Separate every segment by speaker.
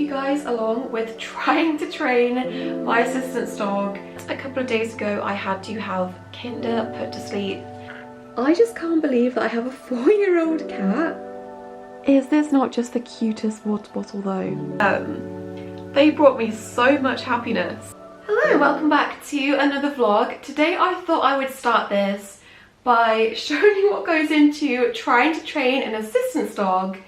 Speaker 1: you guys along with trying to train my assistant's dog. A couple of days ago I had to have Kinder put to sleep. I just can't believe that I have a 4-year-old cat. Is this not just the cutest water bottle though? They brought me so much happiness. Hello, welcome back to another vlog. Today I thought I would start this by showing you what goes into trying to train an assistant's dog,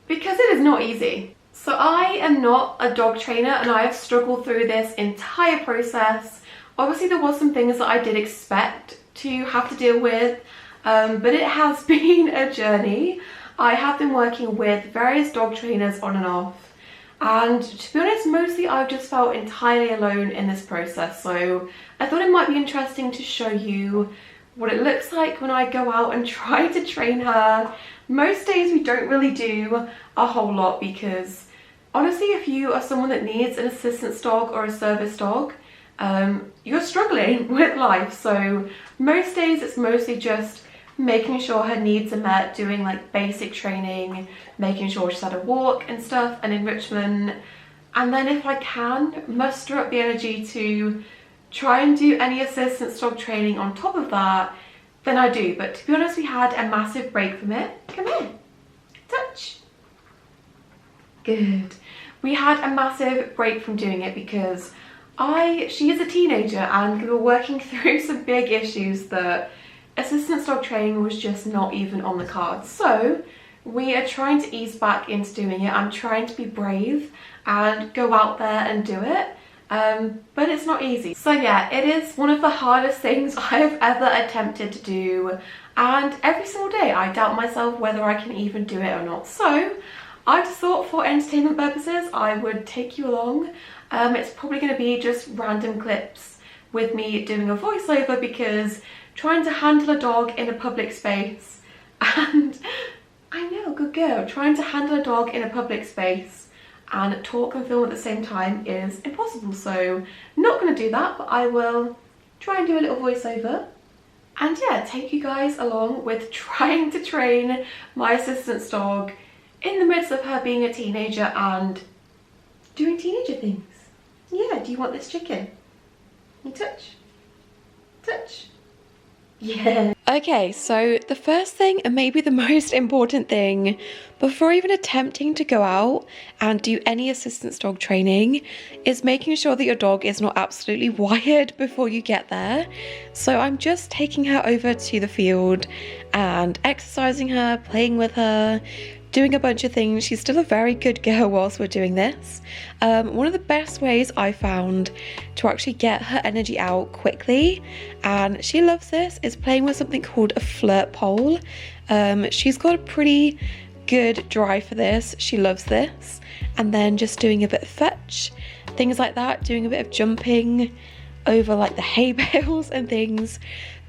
Speaker 1: because it is not easy. So I am not a dog trainer and I have struggled through this entire process. Obviously there was some things that I did expect to have to deal with, but it has been a journey. I have been working with various dog trainers on and off, and to be honest, mostly I've just felt entirely alone in this process. So I thought it might be interesting to show you what it looks like when I go out and try to train her. Most days we don't really do a whole lot because honestly, if you are someone that needs an assistance dog or a service dog, you're struggling with life. So most days it's mostly just making sure her needs are met, doing like basic training, making sure she's had a walk and stuff, and enrichment. And then if I can muster up the energy to try and do any assistance dog training on top of that, then I do. But to be honest, we had a massive break from it. Come here, touch. Good. We had a massive break from doing it because she is a teenager and we were working through some big issues that assistance dog training was just not even on the cards. So we are trying to ease back into doing it. I'm trying to be brave and go out there and do it. But it's not easy. So yeah, it is one of the hardest things I have ever attempted to do, and every single day I doubt myself whether I can even do it or not. So I just thought for entertainment purposes I would take you along. It's probably going to be just random clips with me doing a voiceover, because trying to handle a dog in a public space, and I know, good girl, trying to handle a dog in a public space and talk and film at the same time is impossible. So not going to do that, but I will try and do a little voiceover and yeah, take you guys along with trying to train my assistant's dog in the midst of her being a teenager and doing teenager things. Yeah, do you want this chicken? You touch? Touch? Yeah. Okay, so the first thing, and maybe the most important thing before even attempting to go out and do any assistance dog training, is making sure that your dog is not absolutely wired before you get there. So I'm just taking her over to the field and exercising her, playing with her, doing a bunch of things. She's still a very good girl whilst we're doing this. One of the best ways I found to actually get her energy out quickly, and she loves this, is playing with something called a flirt pole. She's got a pretty good drive for this. She loves this. And then just doing a bit of fetch, things like that, doing a bit of jumping over like the hay bales and things,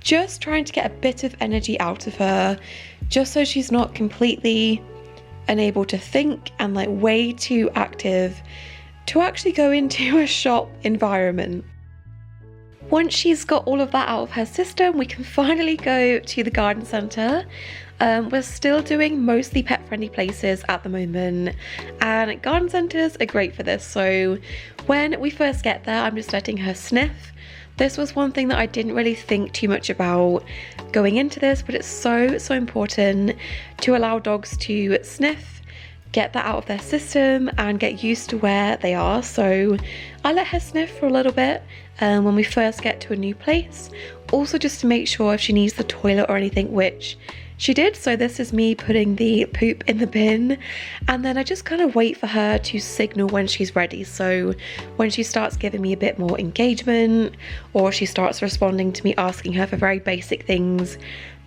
Speaker 1: just trying to get a bit of energy out of her, just so she's not completely unable to think and like way too active to actually go into a shop environment. Once she's got all of that out of her system, we can finally go to the garden centre. We're still doing mostly pet friendly places at the moment, and garden centres are great for this. So when we first get there, I'm just letting her sniff. This was one thing that I didn't really think too much about going into this, but it's so important to allow dogs to sniff, get that out of their system and get used to where they are. So I let her sniff for a little bit when we first get to a new place, also just to make sure if she needs the toilet or anything, which she did. So this is me putting the poop in the bin, and then I just kind of wait for her to signal when she's ready. So when she starts giving me a bit more engagement, or she starts responding to me asking her for very basic things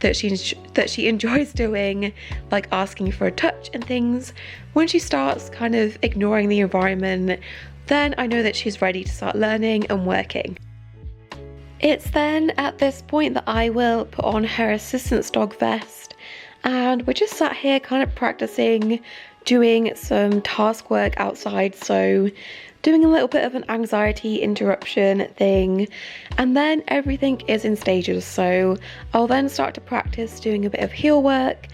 Speaker 1: that she enjoys doing, like asking for a touch and things, when she starts kind of ignoring the environment, then I know that she's ready to start learning and working. It's then at this point that I will put on her assistance dog vest, and we're just sat here kind of practicing doing some task work outside. So doing a little bit of an anxiety interruption thing, and then everything is in stages. So I'll then start to practice doing a bit of heel work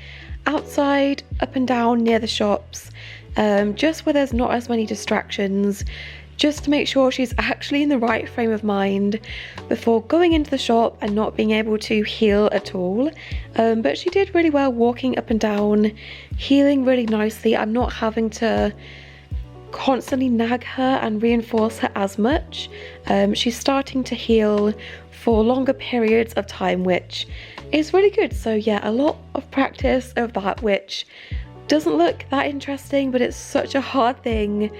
Speaker 1: outside, up and down near the shops, just where there's not as many distractions, just to make sure she's actually in the right frame of mind before going into the shop and not being able to heel at all. But she did really well walking up and down, heeling really nicely. I'm not having to constantly nag her and reinforce her as much. She's starting to heel for longer periods of time, which is really good. So yeah, a lot of practice of that, which doesn't look that interesting, but it's such a hard thing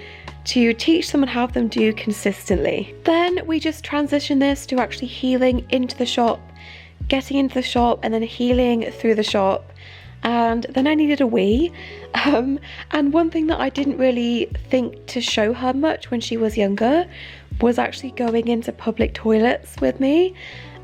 Speaker 1: to teach them and have them do consistently. Then we just transition this to actually heeling into the shop, getting into the shop, and then heeling through the shop. And then I needed a wee. And one thing that I didn't really think to show her much when she was younger was actually going into public toilets with me.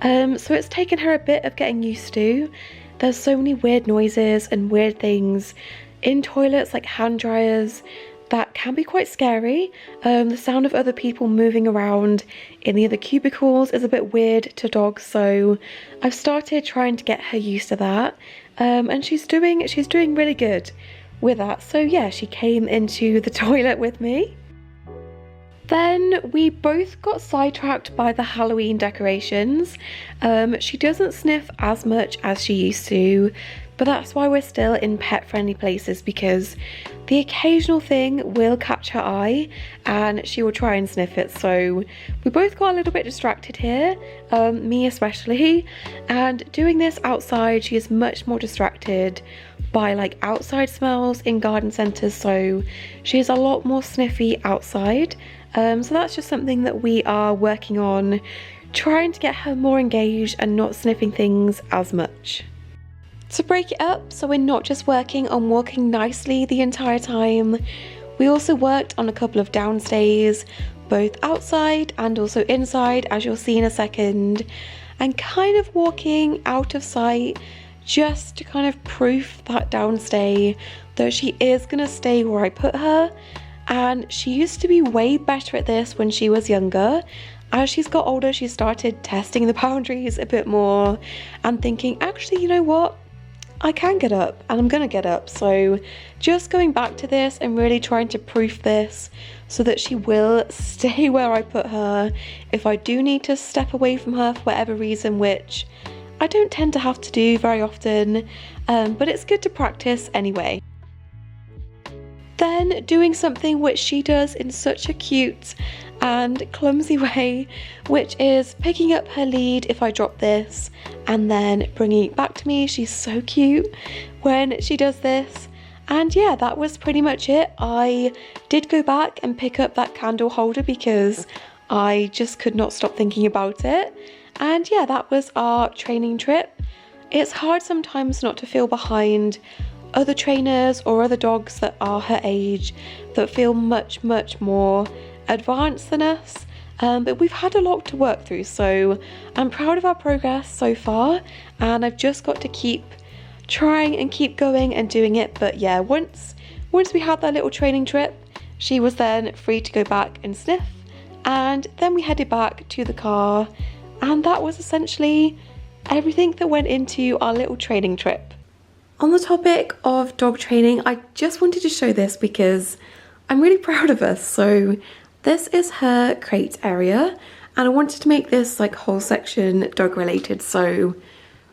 Speaker 1: So it's taken her a bit of getting used to. There's so many weird noises and weird things in toilets, like hand dryers, that can be quite scary. The sound of other people moving around in the other cubicles is a bit weird to dogs, so I've started trying to get her used to that. And she's doing really good with that. So yeah, she came into the toilet with me. Then we both got sidetracked by the Halloween decorations. She doesn't sniff as much as she used to, but that's why we're still in pet friendly places, because the occasional thing will catch her eye and she will try and sniff it. So we both got a little bit distracted here, me especially, and doing this outside, she is much more distracted by like outside smells in garden centres, so she's a lot more sniffy outside. So that's just something that we are working on, trying to get her more engaged and not sniffing things as much. To break it up, so we're not just working on walking nicely the entire time, we also worked on a couple of downstays, both outside and also inside, as you'll see in a second, and kind of walking out of sight just to kind of proof that downstay that she is going to stay where I put her. And she used to be way better at this when she was younger. As she's got older, she started testing the boundaries a bit more and thinking, actually, you know what? I can get up and I'm gonna get up. So just going back to this and really trying to proof this so that she will stay where I put her if I do need to step away from her for whatever reason, which I don't tend to have to do very often, but it's good to practice anyway. Then doing something which she does in such a cute and clumsy way, which is picking up her lead if I drop this and then bringing it back to me. She's so cute when she does this. And yeah, that was pretty much it. I did go back and pick up that candle holder because I just could not stop thinking about it. And yeah, that was our training trip. It's hard sometimes not to feel behind other trainers or other dogs that are her age that feel much more advanced than us, but we've had a lot to work through, so I'm proud of our progress so far, and I've just got to keep trying and keep going and doing it. But yeah, once we had that little training trip, she was then free to go back and sniff, and then we headed back to the car, and that was essentially everything that went into our little training trip. On the topic of dog training, I just wanted to show this because I'm really proud of us. So this is her crate area, and I wanted to make this like whole section dog related. So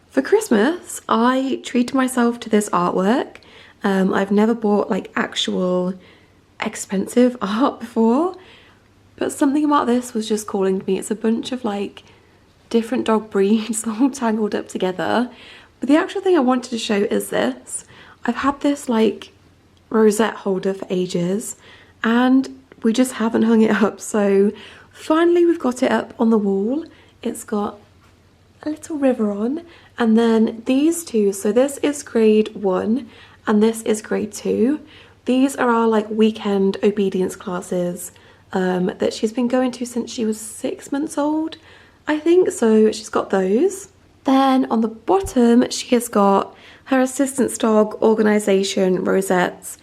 Speaker 1: for Christmas, I treated myself to this artwork. I've never bought like actual expensive art before, but something about this was just calling to me. It's a bunch of like different dog breeds all tangled up together. But the actual thing I wanted to show is this. I've had this like rosette holder for ages and we just haven't hung it up. So finally we've got it up on the wall. It's got a little river on, and then these two, so this is grade 1 and this is grade 2. These are our like weekend obedience classes that she's been going to since she was 6 months old, I think. So she's got those. Then on the bottom, she has got her assistance dog organisation rosettes.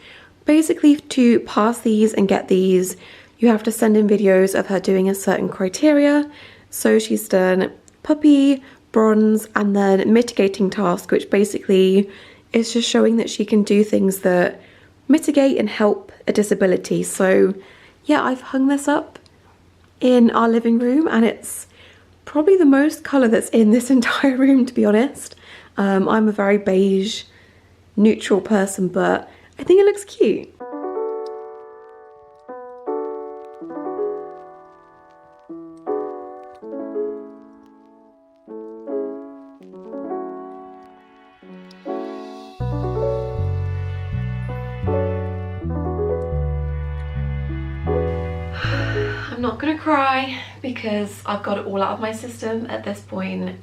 Speaker 1: Basically, to pass these and get these, you you have to send in videos of her doing a certain criteria. So she's done puppy, bronze, and then mitigating task, which basically is just showing that she can do things that mitigate and help a disability. So yeah, I've hung this up in our living room, and it's probably the most colour that's in this entire room, to be honest. I'm a very beige, neutral person, but I think it looks cute. I'm not gonna cry because I've got it all out of my system at this point,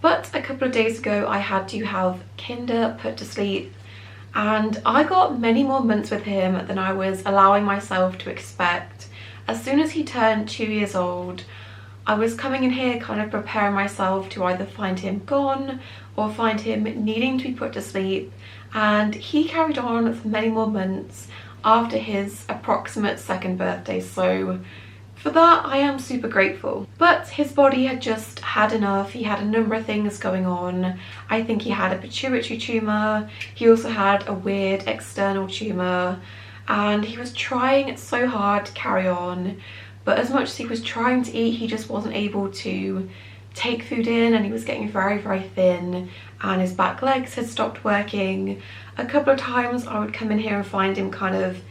Speaker 1: but a couple of days ago I had to have Kinder put to sleep, and I got many more months with him than I was allowing myself to expect. As soon as he turned 2 years old, I was coming in here kind of preparing myself to either find him gone or find him needing to be put to sleep, and he carried on for many more months after his approximate 2nd birthday, so for that I am super grateful. But his body had just had enough. He had a number of things going on. I think he had a pituitary tumour, he also had a weird external tumour, and he was trying so hard to carry on, but as much as he was trying to eat, he just wasn't able to take food in, and he was getting very, very thin, and his back legs had stopped working. A couple of times I would come in here and find him kind of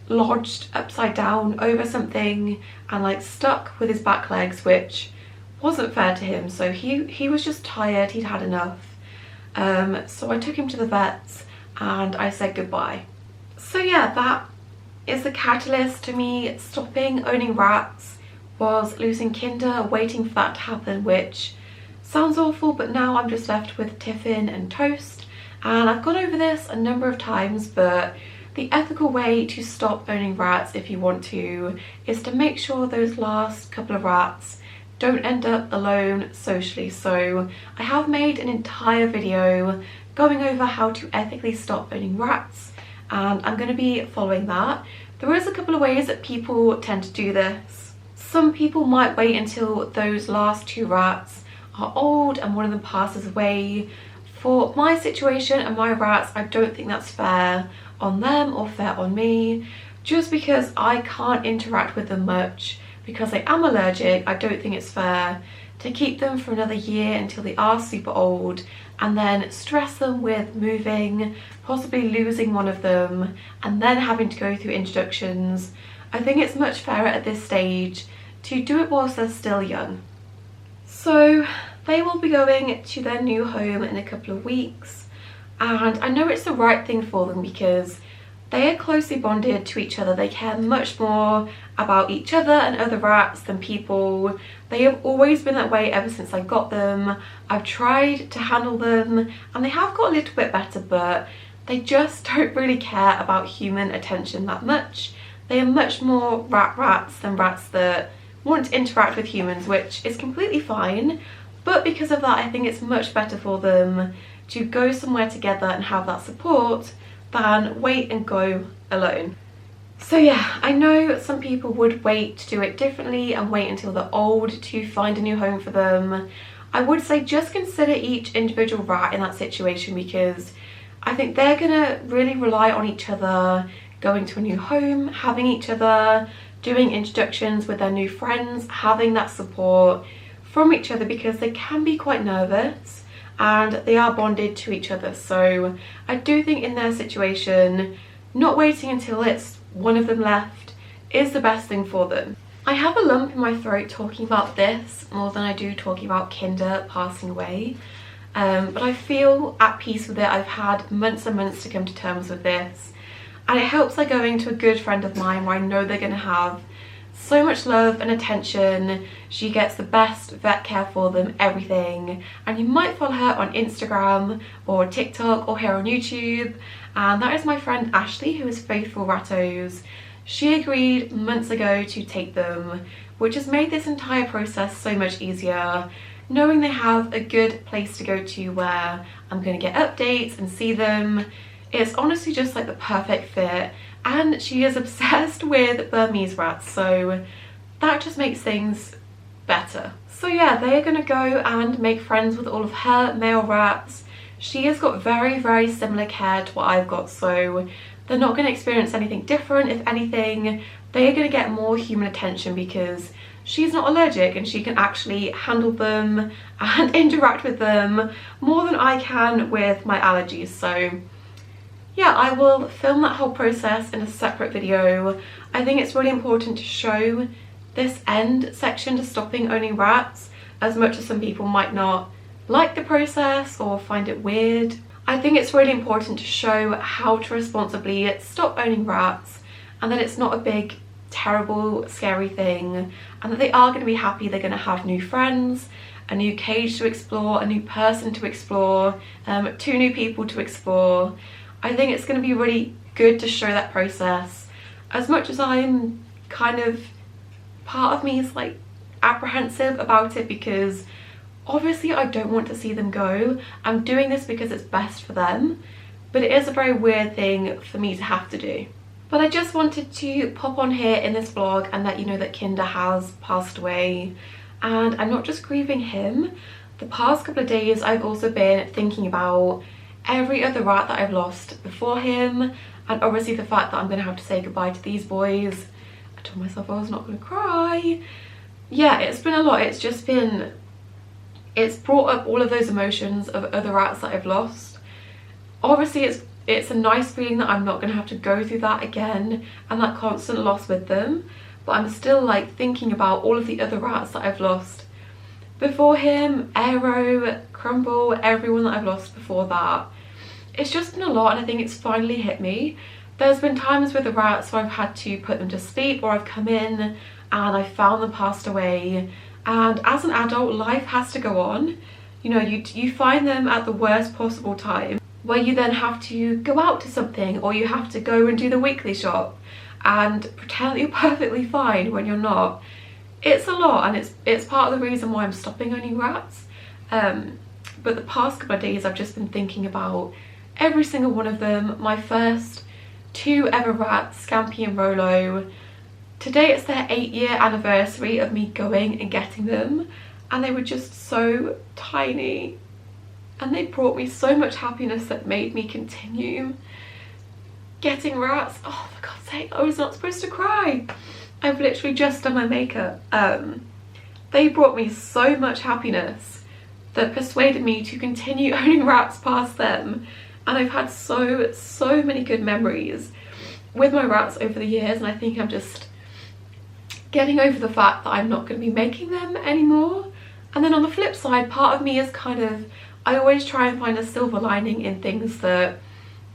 Speaker 1: lodged upside down over something and like stuck with his back legs, which wasn't fair to him. So he was just tired, he'd had enough. So I took him to the vets and I said goodbye. So yeah, that is the catalyst to me stopping owning rats, was losing Kinder, waiting for that to happen, which sounds awful, but now I'm just left with tiffin and toast. And I've gone over this a number of times, but the ethical way to stop owning rats, if you want to, is to make sure those last couple of rats don't end up alone socially. So I have made an entire video going over how to ethically stop owning rats, and I'm going to be following that. There is a couple of ways that people tend to do this. Some people might wait until those last 2 rats are old and one of them passes away. For my situation and my rats, I don't think that's fair on them or fair on me. Just because I can't interact with them much because I am allergic, I don't think it's fair to keep them for another year until they are super old and then stress them with moving, possibly losing one of them, and then having to go through introductions. I think it's much fairer at this stage to do it whilst they're still young. So they will be going to their new home in a couple of weeks, and I know it's the right thing for them because they are closely bonded to each other. They care much more about each other and other rats than people. They have always been that way ever since I got them. I've tried to handle them and they have got a little bit better, but they just don't really care about human attention that much. They are much more rats than rats that want to interact with humans, which is completely fine. But because of that, I think it's much better for them to go somewhere together and have that support than wait and go alone. So yeah, I know some people would wait to do it differently and wait until they're old to find a new home for them. I would say just consider each individual rat in that situation, because I think they're gonna really rely on each other, going to a new home, having each other, doing introductions with their new friends, having that support from each other, because they can be quite nervous and they are bonded to each other. So I do think in their situation, not waiting until it's one of them left is the best thing for them. I have a lump in my throat talking about this more than I do talking about Kinder passing away, but I feel at peace with it. I've had months and months to come to terms with this, and it helps by going to a good friend of mine where I know they're going to have so much love and attention. She gets the best vet care for them, everything. And you might follow her on Instagram or TikTok or here on YouTube. And that is my friend Ashley, who is Faithful Rattos. She agreed months ago to take them, which has made this entire process so much easier, knowing they have a good place to go to where I'm going to get updates and see them. It's honestly just like the perfect fit, and she is obsessed with Burmese rats, so that just makes things better. So yeah, they are going to go and make friends with all of her male rats. She has got very, very similar care to what I've got, so they're not going to experience anything different. If anything, they're going to get more human attention because she's not allergic and she can actually handle them and interact with them more than I can with my allergies. So yeah, I will film that whole process in a separate video. I think it's really important to show this end section to stopping owning rats, as much as some people might not like the process or find it weird. I think it's really important to show how to responsibly stop owning rats, and that it's not a big, terrible, scary thing, and that they are going to be happy. They're going to have new friends, a new cage to explore, a new person to explore, 2 new people to explore. I think it's going to be really good to show that process, as much as I'm kind of, part of me is like apprehensive about it because obviously I don't want to see them go. I'm doing this because it's best for them, but it is a very weird thing for me to have to do. But I just wanted to pop on here in this vlog and let you know that Kinder has passed away, and I'm not just grieving him. The past couple of days I've also been thinking about every other rat that I've lost before him, and obviously the fact that I'm going to have to say goodbye to these boys. I told myself I was not going to cry. Yeah, it's been a lot. It's just been, it's brought up all of those emotions of other rats that I've lost. Obviously it's a nice feeling that I'm not going to have to go through that again and that constant loss with them, but I'm still like thinking about all of the other rats that I've lost before him, Aero, Crumble, everyone that I've lost before that. It's just been a lot, and I think it's finally hit me. There's been times with the rats where I've had to put them to sleep, or I've come in and I found them passed away, and as an adult life has to go on. You know, you find them at the worst possible time, where you then have to go out to something, or you have to go and do the weekly shop and pretend that you're perfectly fine when you're not. It's a lot, and it's part of the reason why I'm stopping owning rats. But the past couple of days I've just been thinking about every single one of them. My first 2 ever rats, Scampy and Rolo. Today it's their 8-year anniversary of me going and getting them, and they were just so tiny, and they brought me so much happiness that made me continue getting rats. Oh, for God's sake, I was not supposed to cry. I've literally just done my makeup. They brought me so much happiness that persuaded me to continue owning rats past them, and I've had so many good memories with my rats over the years, and I think I'm just getting over the fact that I'm not going to be making them anymore. And then on the flip side, part of me is kind of, I always try and find a silver lining in things, that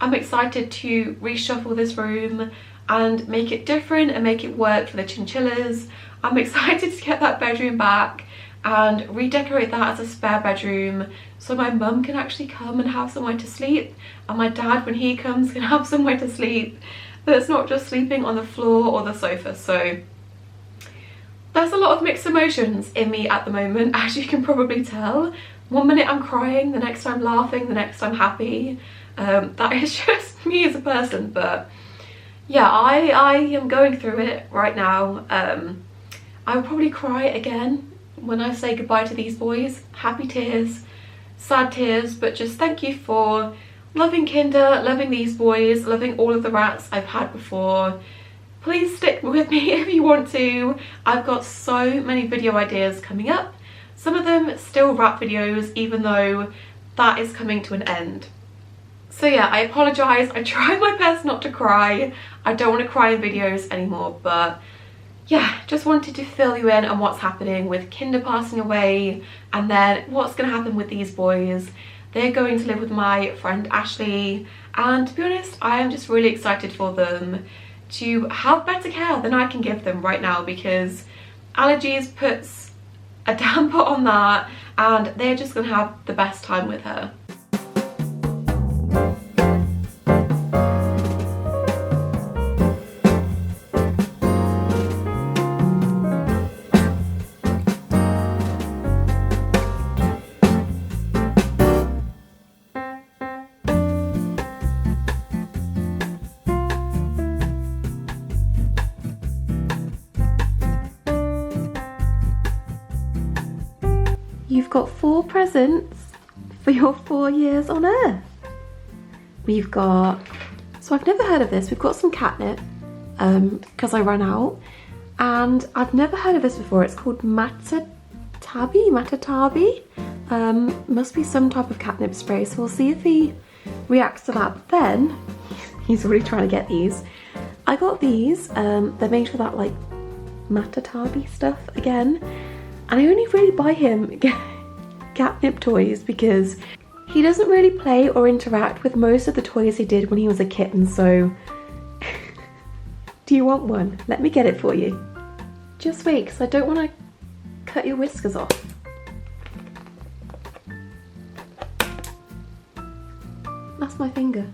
Speaker 1: I'm excited to reshuffle this room and make it different and make it work for the chinchillas. I'm excited to get that bedroom back and redecorate that as a spare bedroom, so my mum can actually come and have somewhere to sleep, and my dad, when he comes, can have somewhere to sleep that's not just sleeping on the floor or the sofa. So there's a lot of mixed emotions in me at the moment, as you can probably tell. One minute I'm crying, the next I'm laughing, the next I'm happy. That is just me as a person. But yeah, I am going through it right now. I will probably cry again when I say goodbye to these boys. Happy tears, sad tears, but just thank you for loving Kinder, loving these boys, loving all of the rats I've had before. Please stick with me if you want to. I've got so many video ideas coming up. Some of them still rat videos, even though that is coming to an end. So yeah, I apologise. I tried my best not to cry. I don't want to cry in videos anymore, but yeah, just wanted to fill you in on what's happening with Kinder passing away, and then what's going to happen with these boys. They're going to live with my friend Ashley, and to be honest, I am just really excited for them to have better care than I can give them right now, because allergies puts a damper on that, and they're just going to have the best time with her. got 4 presents for your 4 years on Earth. We've got, so I've never heard of this, we've got some catnip, because I ran out, and I've never heard of this before. It's called matatabi, must be some type of catnip spray, so we'll see if he reacts to that. But then, he's already trying to get these. I got these, they're made for that like matatabi stuff again, and I only really buy him catnip toys because he doesn't really play or interact with most of the toys he did when he was a kitten, so do you want one? Let me get it for you. Just wait, because I don't want to cut your whiskers off. That's my finger.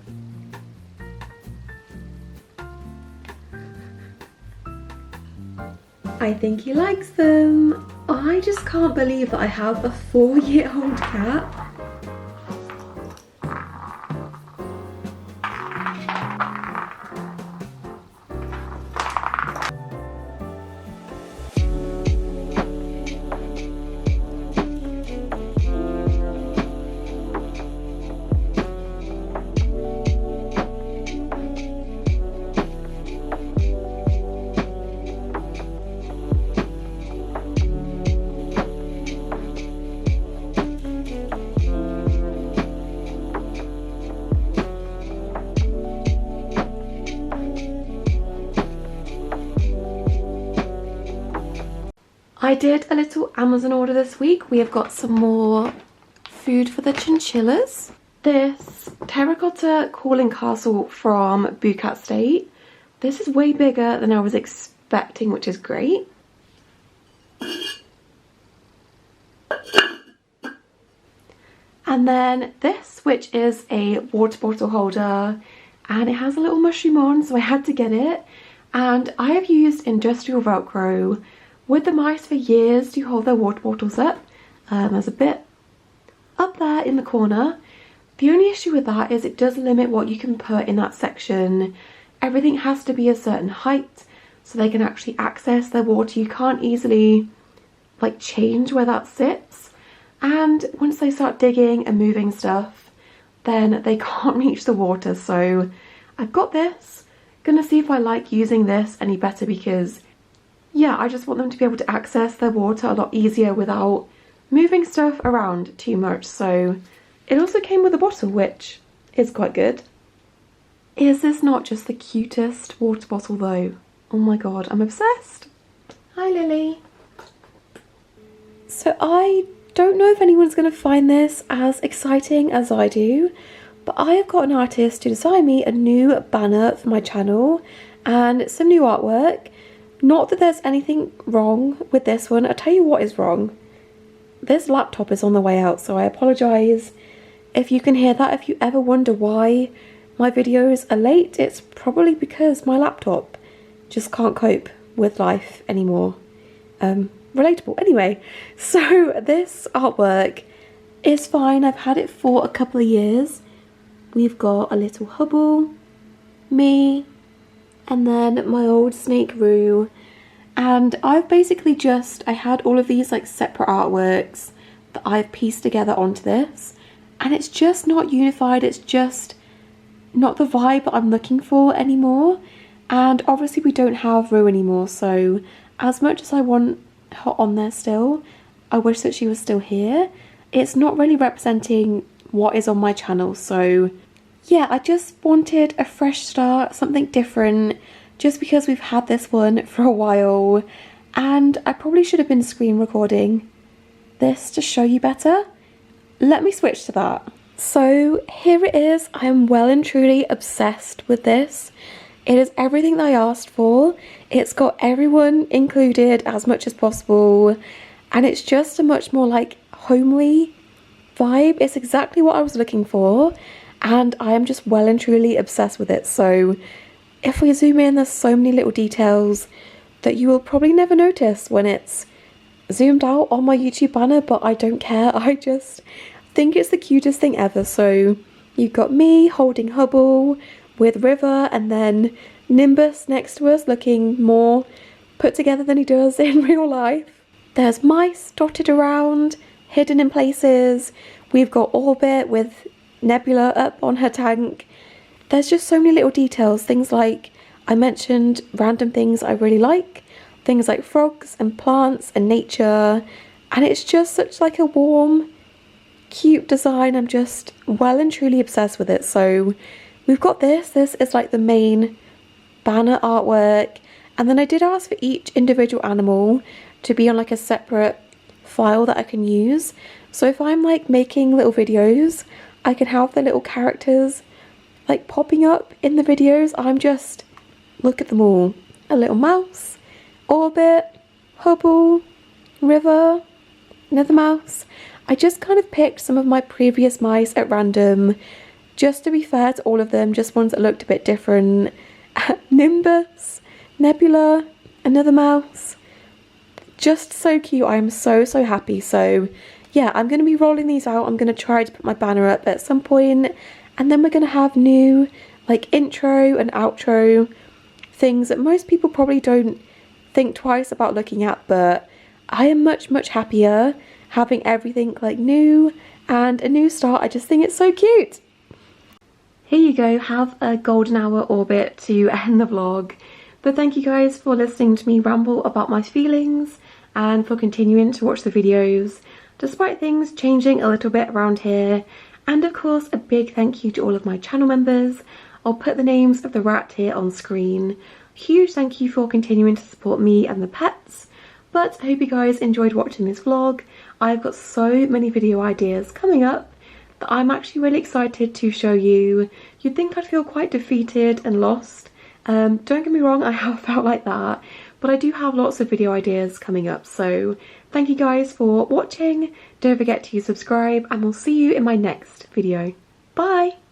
Speaker 1: I think he likes them. I just can't believe that I have a 4-year-old cat. I did a little Amazon order this week. We have got some more food for the chinchillas. This terracotta calling castle from Bucat State. This is way bigger than I was expecting, which is great. And then this, which is a water bottle holder, and it has a little mushroom on, so I had to get it. And I have used industrial Velcro with the mice for years to hold their water bottles up. There's a bit up there in the corner. The only issue with that is it does limit what you can put in that section. Everything has to be a certain height so they can actually access their water. You can't easily like change where that sits. And once they start digging and moving stuff, then they can't reach the water. So I've got this. Gonna see if I like using this any better, because yeah, I just want them to be able to access their water a lot easier without moving stuff around too much. So it also came with a bottle, which is quite good. Is this not just the cutest water bottle though? Oh my god, I'm obsessed. Hi Lily. So I don't know if anyone's going to find this as exciting as I do, but I have got an artist to design me a new banner for my channel and some new artwork. Not that there's anything wrong with this one. I'll tell you what is wrong. This laptop is on the way out, so I apologise if you can hear that. If you ever wonder why my videos are late, it's probably because my laptop just can't cope with life anymore. Relatable. Anyway, so this artwork is fine. I've had it for a couple of years. We've got a little Hubble, me, and then my old snake Roo. And I've basically I had all of these like separate artworks that I've pieced together onto this, and it's just not unified. It's just not the vibe that I'm looking for anymore. And obviously we don't have Roo anymore, so as much as I want her on there still, I wish that she was still here. It's not really representing what is on my channel, so yeah, I just wanted a fresh start, something different, just because we've had this one for a while, and I probably should have been screen recording this to show you better. Let me switch to that. So here it is. I am well and truly obsessed with this. It is everything that I asked for. It's got everyone included as much as possible, and it's just a much more like homely vibe. It's exactly what I was looking for, and I am just well and truly obsessed with it. So if we zoom in, there's so many little details that you will probably never notice when it's zoomed out on my YouTube banner, but I don't care. I just think it's the cutest thing ever. So you've got me holding Hubble with River, and then Nimbus next to us looking more put together than he does in real life. There's mice dotted around, hidden in places. We've got Orbit with Nebula up on her tank. There's just so many little details, things like I mentioned random things I really like, things like frogs and plants and nature, and it's just such like a warm, cute design. I'm just well and truly obsessed with it. So we've got this is like the main banner artwork, and then I did ask for each individual animal to be on like a separate file that I can use. So if I'm like making little videos, I can have the little characters like popping up in the videos. I'm just, look at them all. A little mouse, Orbit, Hubble, River, another mouse. I just kind of picked some of my previous mice at random, just to be fair to all of them, just ones that looked a bit different. Nimbus, Nebula, another mouse. Just so cute. I am so happy. So yeah, I'm going to be rolling these out. I'm going to try to put my banner up at some point, and then we're going to have new like intro and outro things that most people probably don't think twice about looking at, but I am much happier having everything like new and a new start. I just think it's so cute. Here you go, have a golden hour Orbit to end the vlog. But thank you guys for listening to me ramble about my feelings and for continuing to watch the videos despite things changing a little bit around here. And of course, a big thank you to all of my channel members. I'll put the names of the rat here on screen. Huge thank you for continuing to support me and the pets. But I hope you guys enjoyed watching this vlog. I've got so many video ideas coming up that I'm actually really excited to show you. You'd think I'd feel quite defeated and lost. Don't get me wrong, I have felt like that, but I do have lots of video ideas coming up. So thank you guys for watching. Don't forget to subscribe, and we'll see you in my next video. Bye!